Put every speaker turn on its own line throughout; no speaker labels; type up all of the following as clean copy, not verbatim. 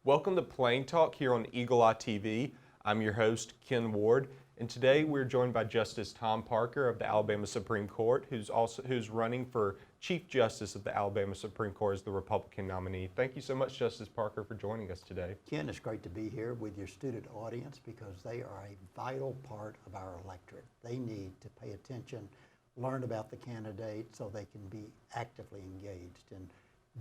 Welcome to Plain Talk here on Eagle Eye TV. I'm your host, Ken Ward, and today we're joined by Justice Tom Parker of the Alabama Supreme Court, who's running for Chief Justice of the Alabama Supreme Court as the Republican nominee. Thank you so much, Justice Parker, for joining us today.
Ken, it's great to be here with your student audience because they are a vital part of our electorate. They need to pay attention, learn about the candidate so they can be actively engaged in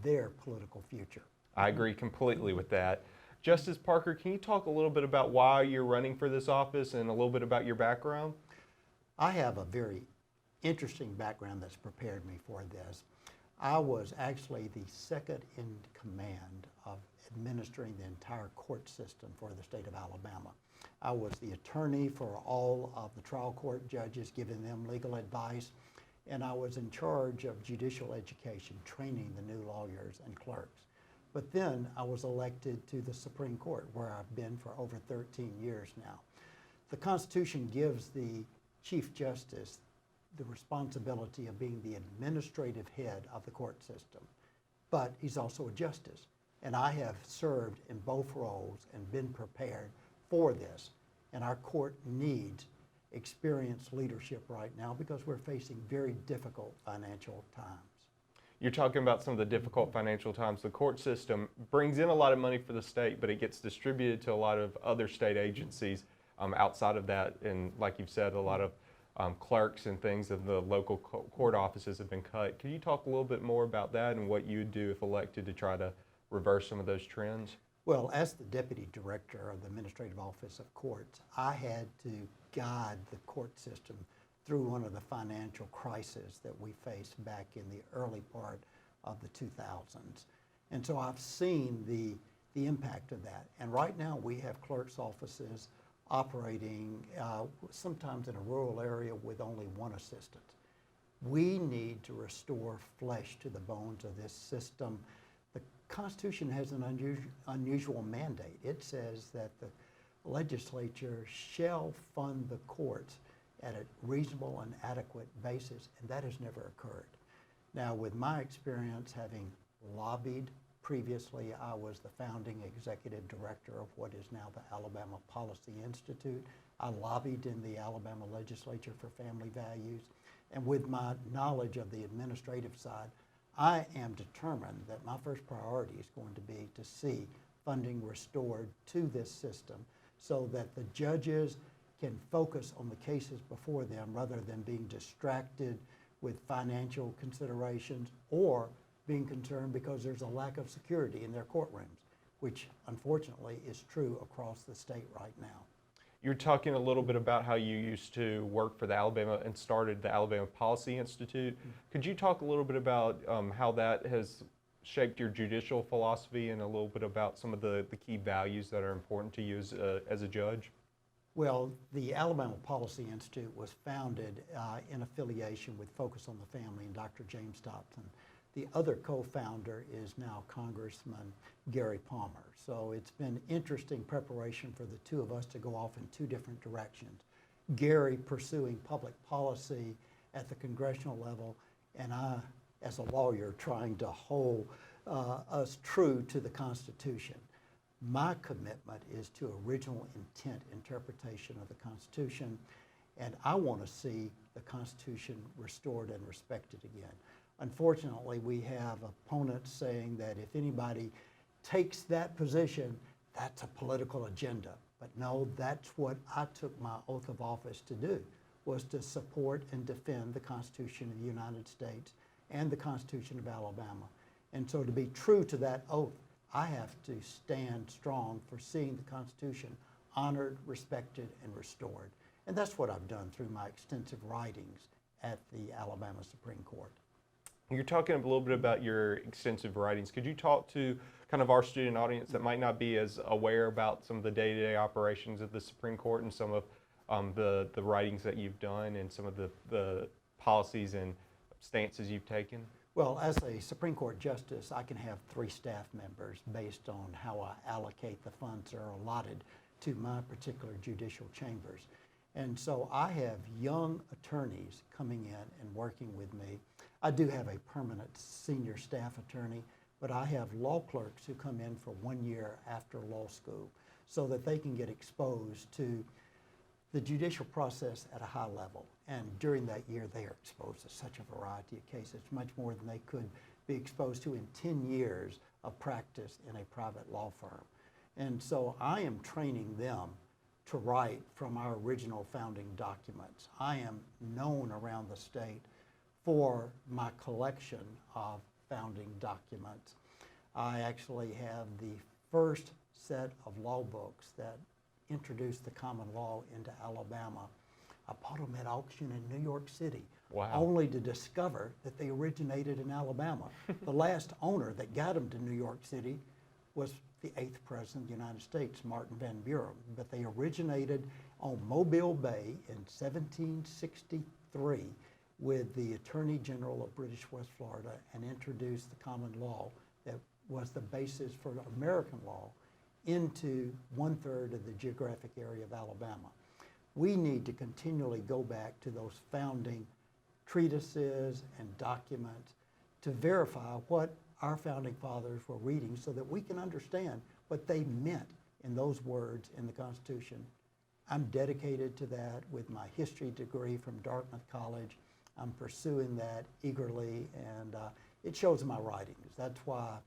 their political future.
I agree completely with that. Justice Parker, can you talk a little bit about why you're running for this office and a little bit about your background?
I have a very interesting background that's prepared me for this. I was actually the second in command of administering the entire court system for the state of Alabama. I was the attorney for all of the trial court judges, giving them legal advice, and I was in charge of judicial education, training the new lawyers and clerks. But then I was elected to the Supreme Court, where I've been for over 13 years now. The Constitution gives the Chief Justice the responsibility of being the administrative head of the court system, but he's also a justice. And I have served in both roles and been prepared for this. And our court needs experienced leadership right now because we're facing very difficult financial times.
You're talking about some of the difficult financial times. The court system brings in a lot of money for the state, but it gets distributed to a lot of other state agencies outside of that. And like you've said, a lot of clerks and things of the local court offices have been cut. Can you talk a little bit more about that and what you'd do if elected to try to reverse some of those trends?
Well, as the Deputy Director of the Administrative Office of Courts, I had to guide the court system through one of the financial crises that we faced back in the early part of the 2000s. And so I've seen the impact of that. And right now we have clerk's offices operating sometimes in a rural area with only one assistant. We need to restore flesh to the bones of this system. The Constitution has an unusual mandate. It says that the legislature shall fund the courts at a reasonable and adequate basis, and that has never occurred. Now, with my experience having lobbied previously, I was the founding executive director of what is now the Alabama Policy Institute. I lobbied in the Alabama legislature for family values, and with my knowledge of the administrative side, I am determined that my first priority is going to be to see funding restored to this system so that the judges can focus on the cases before them rather than being distracted with financial considerations or being concerned because there's a lack of security in their courtrooms, which unfortunately is true across the state right now.
You're talking a little bit about how you used to work for the Alabama and started the Alabama Policy Institute. Mm-hmm. Could you talk a little bit about how that has shaped your judicial philosophy and a little bit about some of the key values that are important to you as a judge?
Well, the Alabama Policy Institute was founded in affiliation with Focus on the Family and Dr. James Dobson. The other co-founder is now Congressman Gary Palmer. So it's been interesting preparation for the two of us to go off in two different directions. Gary pursuing public policy at the congressional level, and I, as a lawyer, trying to hold us true to the Constitution. My commitment is to original intent interpretation of the Constitution, and I want to see the Constitution restored and respected again. Unfortunately, we have opponents saying that if anybody takes that position, that's a political agenda. But no, that's what I took my oath of office to do, was to support and defend the Constitution of the United States and the Constitution of Alabama. And so to be true to that oath, I have to stand strong for seeing the Constitution honored, respected, and restored. And that's what I've done through my extensive writings at the Alabama Supreme Court.
You're talking a little bit about your extensive writings. Could you talk to kind of our student audience that might not be as aware about some of the day-to-day operations of the Supreme Court and some of the writings that you've done and some of the policies and stances you've taken?
Well, as a Supreme Court Justice, I can have 3 staff members based on how I allocate the funds that are allotted to my particular judicial chambers. And so I have young attorneys coming in and working with me. I do have a permanent senior staff attorney, but I have law clerks who come in for 1 year after law school so that they can get exposed to the judicial process at a high level. And during that year, they are exposed to such a variety of cases, much more than they could be exposed to in 10 years of practice in a private law firm. And so I am training them to write from our original founding documents. I am known around the state for my collection of founding documents. I actually have the first set of law books that introduced the common law into Alabama. I bought them at auction in New York City,
Wow.
only to discover that they originated in Alabama. The last owner that got them to New York City was the 8th President of the United States, Martin Van Buren, but they originated on Mobile Bay in 1763 with the Attorney General of British West Florida and introduced the common law that was the basis for American law into 1/3 of the geographic area of Alabama. We need to continually go back to those founding treatises and documents to verify what our founding fathers were reading so that we can understand what they meant in those words in the Constitution. I'm dedicated to that with my history degree from Dartmouth College. I'm pursuing that eagerly, and it shows in my writings. That's why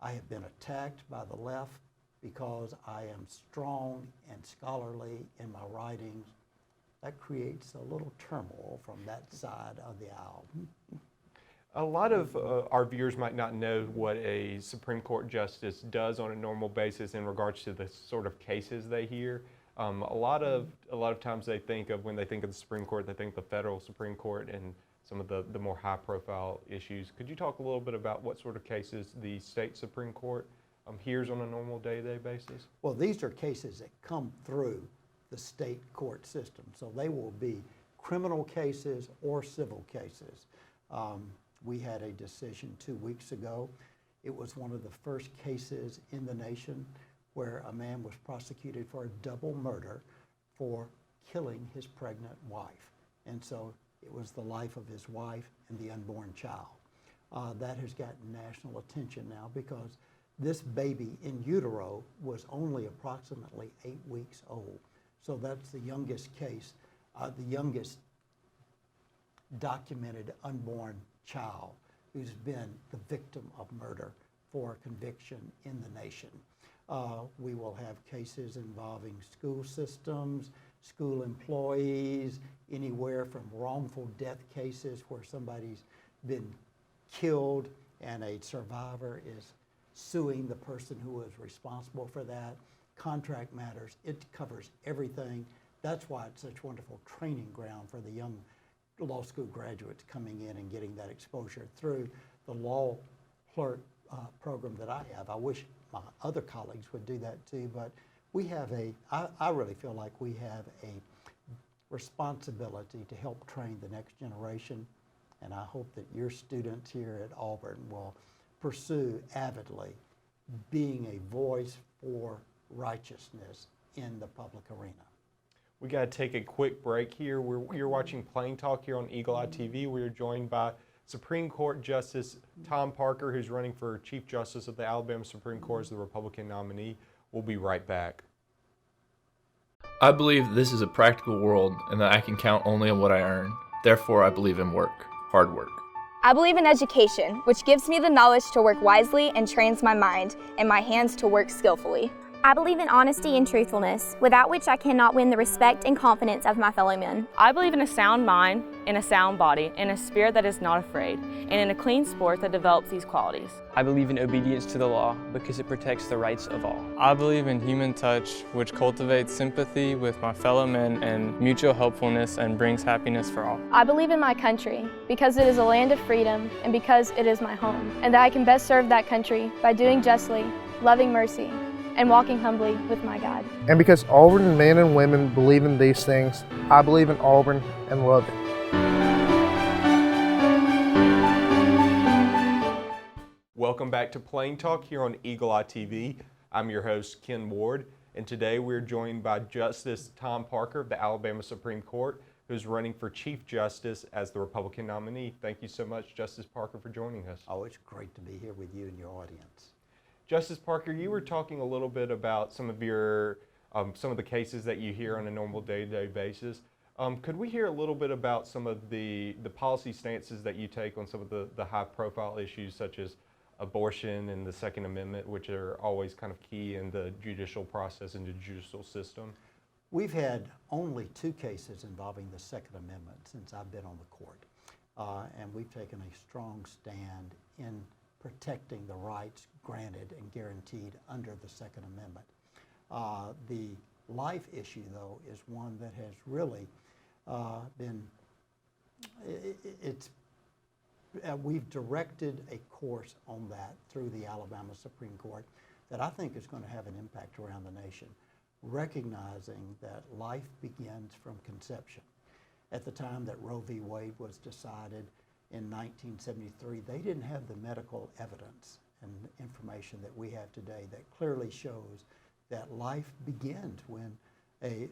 I have been attacked by the left, because I am strong and scholarly in my writings. That creates a little turmoil from that side of the aisle.
A lot of our viewers might not know what a Supreme Court justice does on a normal basis in regards to the sort of cases they hear. A lot of times they think of, when they think of the Supreme Court, they think the federal Supreme Court and some of the more high-profile issues. Could you talk a little bit about what sort of cases the state Supreme Court hears on a normal day-to-day basis?
Well, these are cases that come through the state court system. So they will be criminal cases or civil cases. We had a decision 2 weeks ago. It was one of the first cases in the nation where a man was prosecuted for a double murder for killing his pregnant wife. And so it was the life of his wife and the unborn child. That has gotten national attention now because this baby in utero was only approximately 8 weeks old. So that's the youngest case, the youngest documented unborn child who's been the victim of murder for conviction in the nation. We will have cases involving school systems, school employees, anywhere from wrongful death cases where somebody's been killed and a survivor is suing the person who was responsible for that, contract matters. It covers everything. That's why it's such wonderful training ground for the young law school graduates coming in and getting that exposure through the law clerk program that I have. I wish my other colleagues would do that too, but we have I really feel like we have a responsibility to help train the next generation, and I hope that your students here at Auburn will pursue avidly being a voice for righteousness in the public arena.
We got to take a quick break here. You're watching Plain Talk here on Eagle Eye TV. We are joined by Supreme Court Justice Tom Parker, who's running for Chief Justice of the Alabama Supreme Court as the Republican nominee. We'll be right back.
I believe this is a practical world and that I can count only on what I earn. Therefore, I believe in work, hard work.
I believe in education, which gives me the knowledge to work wisely and trains my mind and my hands to work skillfully.
I believe in honesty and truthfulness, without which I cannot win the respect and confidence of my fellow men.
I believe in a sound mind, in a sound body, in a spirit that is not afraid, and in a clean sport that develops these qualities.
I believe in obedience to the law because it protects the rights of all.
I believe in human touch, which cultivates sympathy with my fellow men and mutual helpfulness and brings happiness for all.
I believe in my country because it is a land of freedom and because it is my home, and that I can best serve that country by doing justly, loving mercy, and walking humbly with my God.
And because Auburn men and women believe in these things, I believe in Auburn and love it.
Welcome back to Plain Talk here on Eagle Eye TV. I'm your host, Ken Ward, and today we're joined by Justice Tom Parker of the Alabama Supreme Court, who's running for Chief Justice as the Republican nominee. Thank you so much, Justice Parker, for joining us.
Oh, it's great to be here with you and your audience.
Justice Parker, you were talking a little bit about some of the cases that you hear on a normal day-to-day basis. Could we hear a little bit about some of the policy stances that you take on some of the high-profile issues such as abortion and the Second Amendment, which are always kind of key in the judicial process and the judicial system?
We've had only 2 cases involving the Second Amendment since I've been on the court. And we've taken a strong stand in protecting the rights granted and guaranteed under the Second Amendment. The life issue, though, is one that has really we've directed a course on that through the Alabama Supreme Court that I think is going to have an impact around the nation, recognizing that life begins from conception. At the time that Roe v. Wade was decided in 1973, they didn't have the medical evidence and information that we have today that clearly shows that life begins when the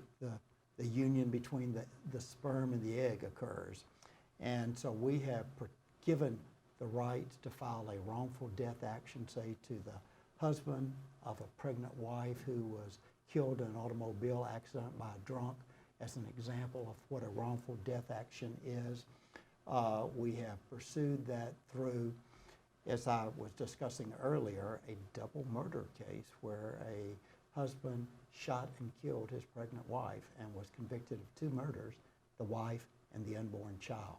union between the sperm and the egg occurs. And so we have given the right to file a wrongful death action, say, to the husband of a pregnant wife who was killed in an automobile accident by a drunk, as an example of what a wrongful death action is. We have pursued that through, as I was discussing earlier, a double murder case where a husband shot and killed his pregnant wife and was convicted of 2 murders, the wife and the unborn child.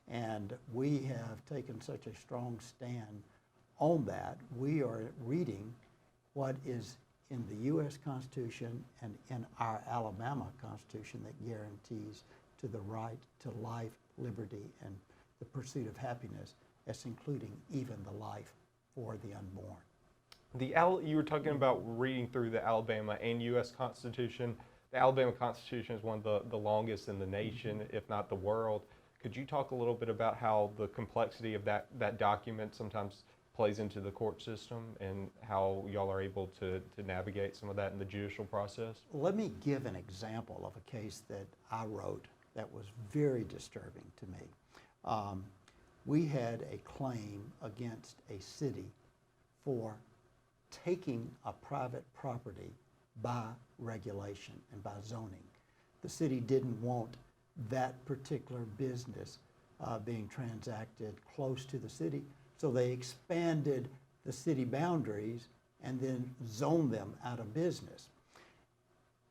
And we have taken such a strong stand on that. We are reading what is in the U.S. Constitution and in our Alabama Constitution that guarantees to the right to life, liberty, and the pursuit of happiness, as including even the life for the unborn.
You were talking about reading through the Alabama and U.S. Constitution. The Alabama Constitution is one of the longest in the nation, if not the world. Could you talk a little bit about how the complexity of that document sometimes plays into the court system and how y'all are able to navigate some of that in the judicial process?
Let me give an example of a case that I wrote that was very disturbing to me. We had a claim against a city for taking a private property by regulation and by zoning. The city didn't want that particular business being transacted close to the city, so they expanded the city boundaries and then zoned them out of business.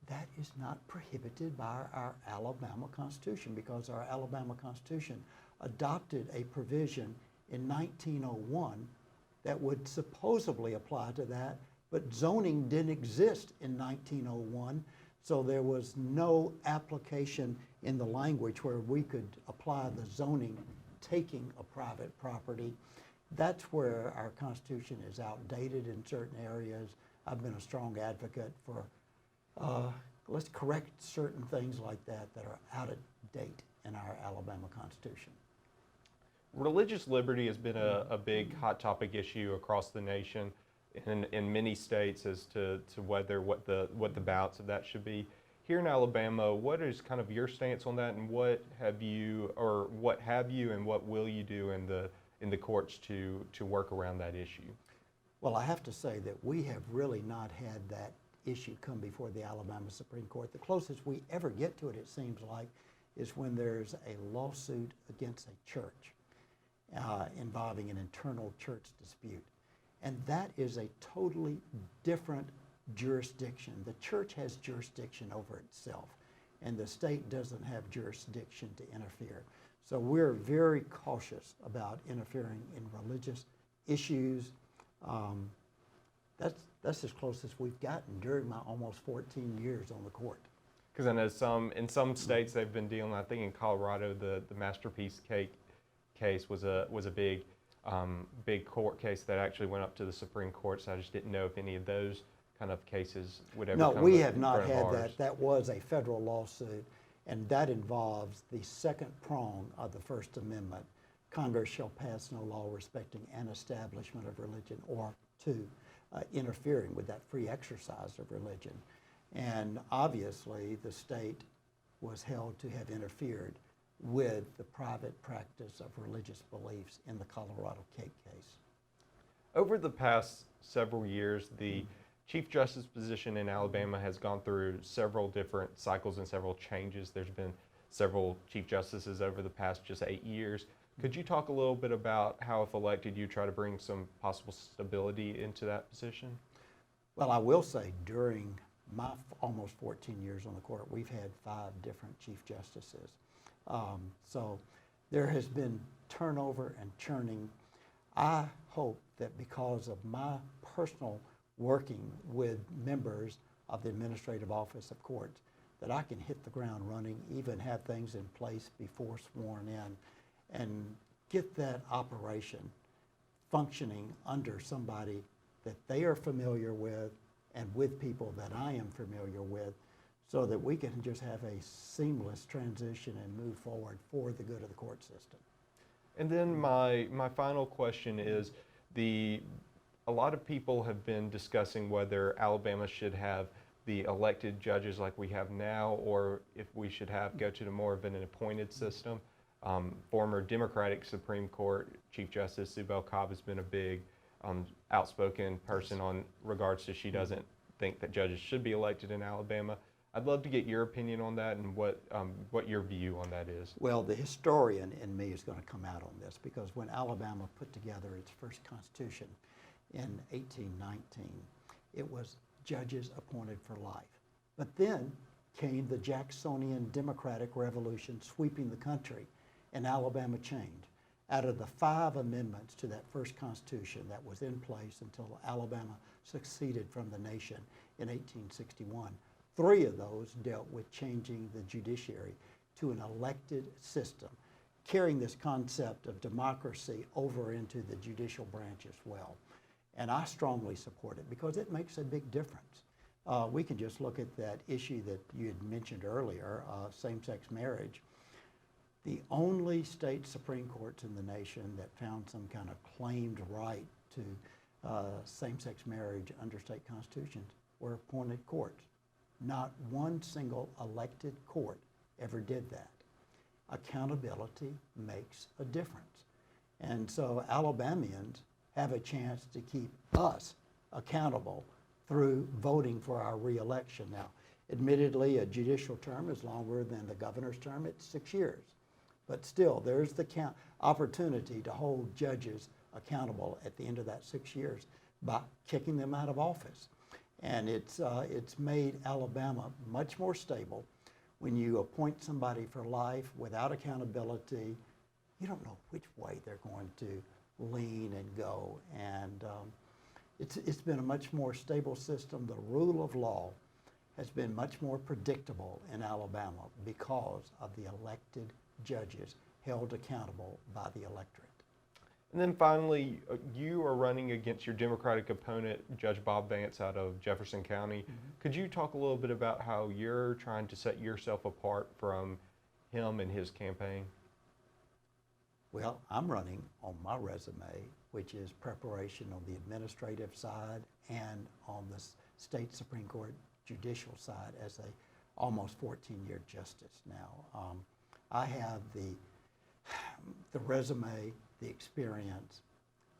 That is not prohibited by our Alabama Constitution, because our Alabama Constitution adopted a provision in 1901 that would supposedly apply to that, but zoning didn't exist in 1901, so there was no application in the language where we could apply the zoning taking a private property. That's where our Constitution is outdated in certain areas. I've been a strong advocate for let's correct certain things like that are out of date in our Alabama Constitution.
Religious liberty has been a big hot topic issue across the nation in many states as to what the balance of that should be. Here in Alabama, what is kind of your stance on that, and what have you and what will you do in the courts to work around that issue?
Well, I have to say that we have really not had that issue come before the Alabama Supreme Court. The closest we ever get to it, it seems like, is when there's a lawsuit against a church involving an internal church dispute. And that is a totally different jurisdiction. The church has jurisdiction over itself, and the state doesn't have jurisdiction to interfere. So we're very cautious about interfering in religious issues. That's as close as we've gotten during my almost 14 years on the court.
Because I know in some states they've been dealing. I think in Colorado the Masterpiece case was a big court case that actually went up to the Supreme Court. So I just didn't know if any of those kind of cases would ever come.
No, we have
in
not
front of
had
ours.
that. That was a federal lawsuit, and that involves the second prong of the First Amendment. Congress shall pass no law respecting an establishment of religion or two interfering with that free exercise of religion. And obviously the state was held to have interfered with the private practice of religious beliefs in the Colorado cake case.
Over the past several years, the Chief Justice position in Alabama has gone through several different cycles and several changes. There's been several Chief Justices over the past just 8 years. Could you talk a little bit about how, if elected, you try to bring some possible stability into that position?
Well, I will say during my almost 14 years on the court, we've had 5 different Chief Justices. So there has been turnover and churning. I hope that because of my personal working with members of the Administrative Office of Courts, that I can hit the ground running, even have things in place before sworn in, and get that operation functioning under somebody that they are familiar with and with people that I am familiar with, so that we can just have a seamless transition and move forward for the good of the court system.
And then my final question is, a lot of people have been discussing whether Alabama should have the elected judges like we have now, or if we should go to more of an appointed system. Former Democratic Supreme Court Chief Justice Sue Bell Cobb has been a big outspoken person on regards to she doesn't think that judges should be elected in Alabama. I'd love to get your opinion on that and what your view on that is.
Well, the historian in me is going to come out on this, because when Alabama put together its first constitution in 1819, it was judges appointed for life. But then came the Jacksonian Democratic Revolution sweeping the country, and Alabama changed. Out of the 5 amendments to that first constitution that was in place until Alabama seceded from the nation in 1861, 3 of those dealt with changing the judiciary to an elected system, carrying this concept of democracy over into the judicial branch as well. And I strongly support it because it makes a big difference. We can just look at that issue that you had mentioned earlier, same-sex marriage. The only state Supreme Courts in the nation that found some kind of claimed right to same-sex marriage under state constitutions were appointed courts. Not one single elected court ever did that. Accountability makes a difference. And so Alabamians have a chance to keep us accountable through voting for our re-election. Now, admittedly, a judicial term is longer than the governor's term. It's 6 years. But still, there's the opportunity to hold judges accountable at the end of that 6 years by kicking them out of office. And it's made Alabama much more stable. When you appoint somebody for life without accountability, you don't know which way they're going to lean and go. And it's been a much more stable system. The rule of law has been much more predictable in Alabama because of the elected judges held accountable by the electorate.
And then finally, you are running against your Democratic opponent, Judge Bob Vance, out of Jefferson County. Mm-hmm. Could you talk a little bit about how you're trying to set yourself apart from him and his campaign?
Well, I'm running on my resume, which is preparation on the administrative side and on the state Supreme Court judicial side as a almost 14-year justice now. I have the resume, the experience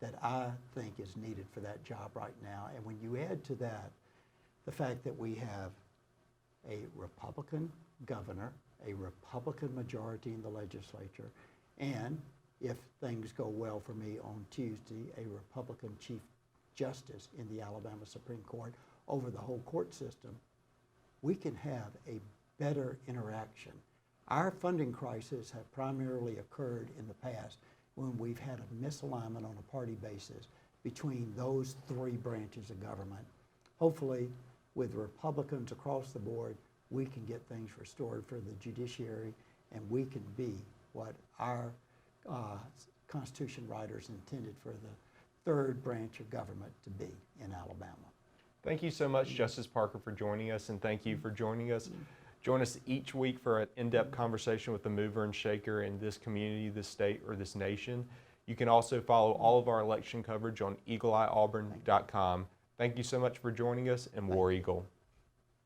that I think is needed for that job right now. And when you add to that the fact that we have a Republican governor, a Republican majority in the legislature, and if things go well for me on Tuesday, a Republican Chief Justice in the Alabama Supreme Court over the whole court system, we can have a better interaction. Our funding crisis have primarily occurred in the past when we've had a misalignment on a party basis between those 3 branches of government. Hopefully, with Republicans across the board, we can get things restored for the judiciary, and we can be what our Constitution writers intended for the 3rd branch of government to be in Alabama.
Thank you so much, Justice Parker, for joining us, and thank you for joining us. Join us each week for an in-depth conversation with the mover and shaker in this community, this state, or this nation. You can also follow all of our election coverage on eagleeyeauburn.com. Thank you so much for joining us, and War Eagle.